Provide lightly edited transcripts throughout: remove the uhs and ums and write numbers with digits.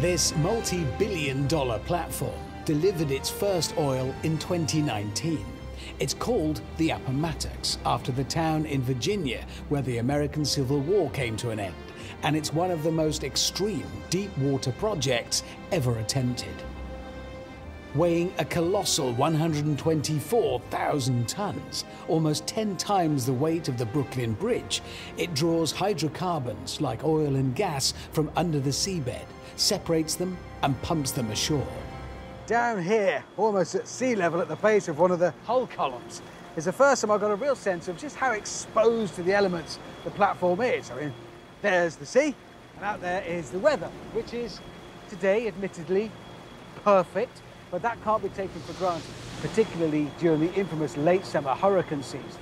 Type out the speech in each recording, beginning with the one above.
This multi-billion-dollar platform delivered its first oil in 2019. It's called the Appomattox, after the town in Virginia where the American Civil War came to an end, and it's one of the most extreme deep water projects ever attempted. Weighing a colossal 124,000 tons, almost 10 times the weight of the Brooklyn Bridge, it draws hydrocarbons like oil and gas from under the seabed, separates them and pumps them ashore. Down here, almost at sea level at the base of one of the hull columns, is the first time I got a real sense of just how exposed to the elements the platform is. I mean, there's the sea, and out there is the weather, which is today, admittedly, perfect, but that can't be taken for granted, particularly during the infamous late summer hurricane season.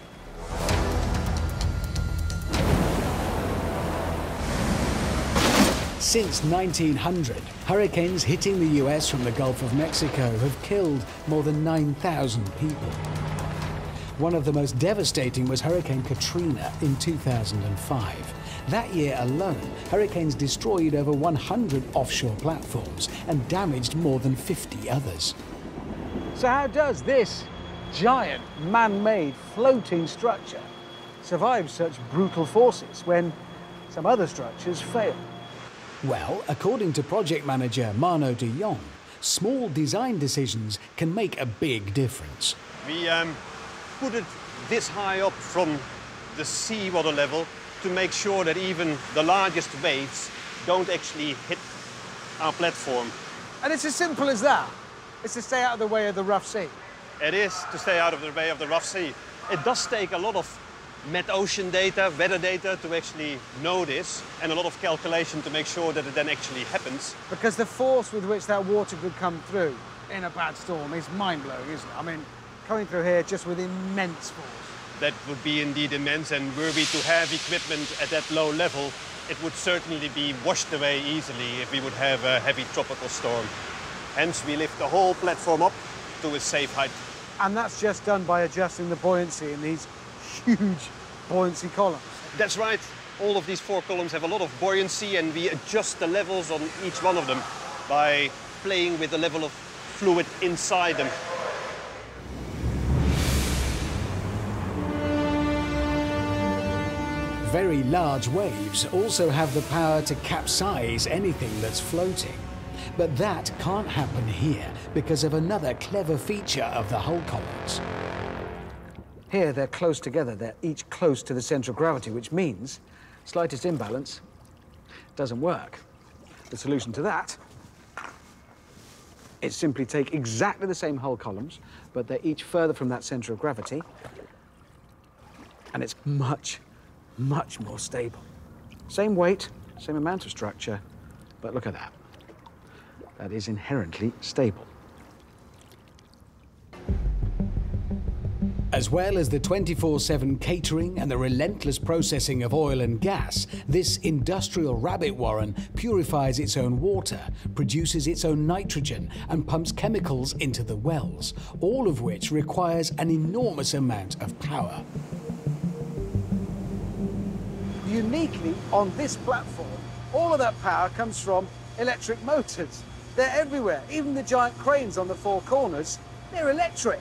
Since 1900, hurricanes hitting the US from the Gulf of Mexico have killed more than 9,000 people. One of the most devastating was Hurricane Katrina in 2005. That year alone, hurricanes destroyed over 100 offshore platforms and damaged more than 50 others. So how does this giant man-made floating structure survive such brutal forces when some other structures fail? Well, according to project manager Mano de Jong, small design decisions can make a big difference. We put it this high up from the seawater level to make sure that even the largest waves don't actually hit our platform. And it's as simple as that. It's to stay out of the way of the rough sea. It is to stay out of the way of the rough sea. It does take a lot of met-ocean data, weather data to actually know this, and a lot of calculation to make sure that it then actually happens. Because the force with which that water could come through in a bad storm is mind-blowing, isn't it? I mean, coming through here just with immense force. That would be indeed immense, and were we to have equipment at that low level, it would certainly be washed away easily if we would have a heavy tropical storm. Hence, we lift the whole platform up to a safe height. And that's just done by adjusting the buoyancy in these huge buoyancy columns. That's right. All of these 4 columns have a lot of buoyancy, and we adjust the levels on each one of them by playing with the level of fluid inside them. Very large waves also have the power to capsize anything that's floating. But that can't happen here because of another clever feature of the hull columns. Here, they're close together. They're each close to the centre of gravity, which means slightest imbalance doesn't work. The solution to that is simply take exactly the same hull columns, but they're each further from that centre of gravity, and it's much more stable. Same weight, same amount of structure, but look at that. That is inherently stable. As well as the 24/7 catering and the relentless processing of oil and gas, this industrial rabbit warren purifies its own water, produces its own nitrogen, and pumps chemicals into the wells, all of which requires an enormous amount of power. Uniquely, on this platform, all of that power comes from electric motors. They're everywhere. Even the giant cranes on the 4 corners, they're electric.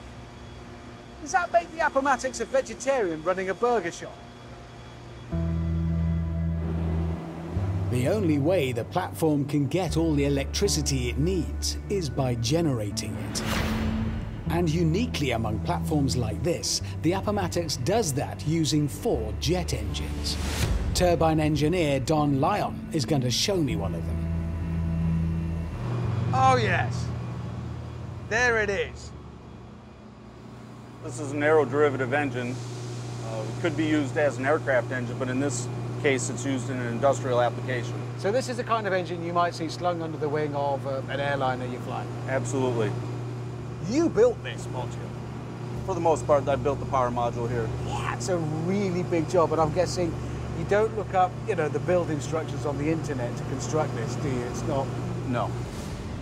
Does that make the Appomattox a vegetarian running a burger shop? The only way the platform can get all the electricity it needs is by generating it. And uniquely among platforms like this, the Appomattox does that using 4 jet engines. Turbine engineer Don Lyon is going to show me one of them. Oh, yes. There it is. This is an aeroderivative engine. It could be used as an aircraft engine, but in this case, it's used in an industrial application. So this is the kind of engine you might see slung under the wing of an airliner you fly? Absolutely. You built this module? For the most part, I built the power module here. Yeah, it's a really big job, and I'm guessing you don't look up, you know, the build instructions on the internet to construct this, do you? It's not... No.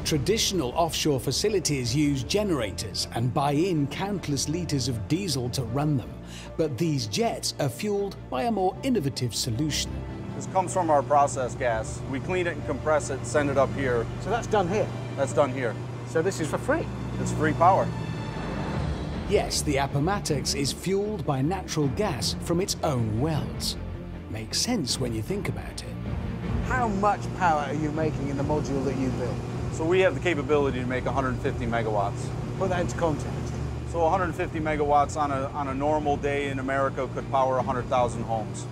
Traditional offshore facilities use generators and buy in countless litres of diesel to run them. But these jets are fueled by a more innovative solution. This comes from our process gas. We clean it and compress it, send it up here. So that's done here. That's done here. So this is for free. It's free power. Yes, the Appomattox is fueled by natural gas from its own wells. Makes sense when you think about it. How much power are you making in the module that you built? So we have the capability to make 150 megawatts. Put that into context. So 150 megawatts on a normal day in America could power 100,000 homes.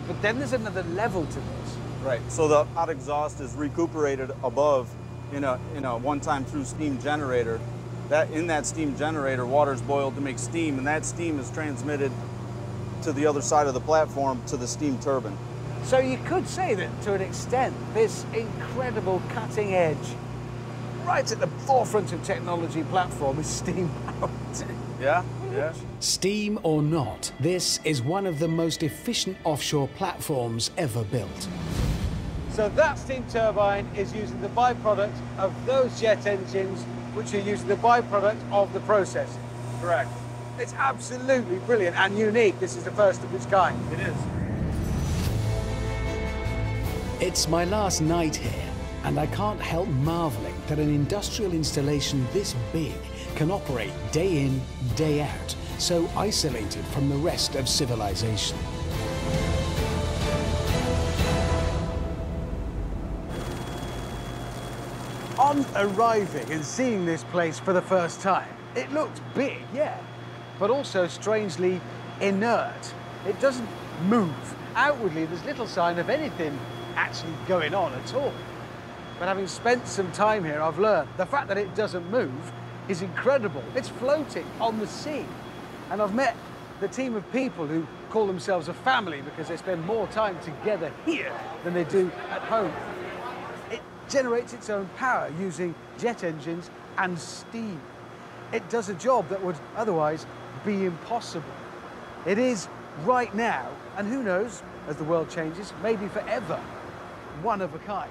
But then there's another level to this. Right. So the hot exhaust is recuperated above in a one-time through steam generator. In that steam generator, water is boiled to make steam, and that steam is transmitted to the other side of the platform to the steam turbine. So you could say that, to an extent, this incredible cutting edge, right at the forefront of technology platform is steam powered. Yeah, yeah. Steam or not, this is one of the most efficient offshore platforms ever built. So that steam turbine is using the byproduct of those jet engines, which are using the byproduct of the process. Correct. It's absolutely brilliant and unique. This is the first of its kind. It is. It's my last night here, and I can't help marveling that an industrial installation this big can operate day in, day out, so isolated from the rest of civilization. On arriving and seeing this place for the first time, it looked big, yeah, but also strangely inert. It doesn't move. Outwardly, there's little sign of anything actually going on at all. But having spent some time here, I've learned the fact that it doesn't move is incredible. It's floating on the sea. And I've met the team of people who call themselves a family because they spend more time together here than they do at home. It generates its own power using jet engines and steam. It does a job that would otherwise be impossible. It is right now, and who knows, as the world changes, maybe forever, one of a kind.